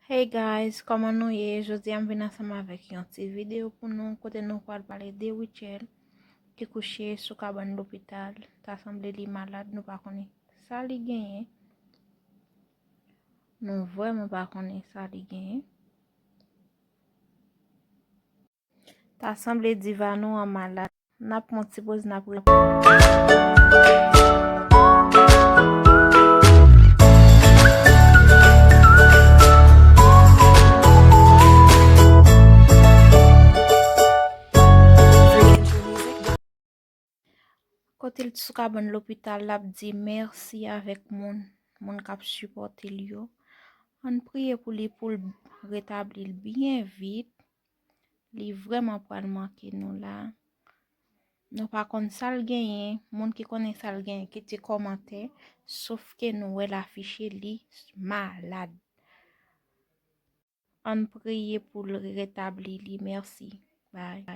Hey guys, comment nou ye? Jodi am vin ansama avek yon ti video pou nou kote nou kwa pale de Wichel ki kouche sou kaban l'opital. Ta semble li malade, nou pa kone sa li genye. Nou vwèman pa kone sa li genye. Ta semble diva nou an malade. Nap monti boz nap Kote l sou kaban l'opital lap di merci avek moun kap supporte li yo. On priye pou li pou rétabli l bien vite. Li vreman pral manke nou la. Nou pa kon sal genyen, moun ki konen sal genyen ki te komante, sauf ke nou el affiche li malade. On priye pou l rétabli li, merci. Bye.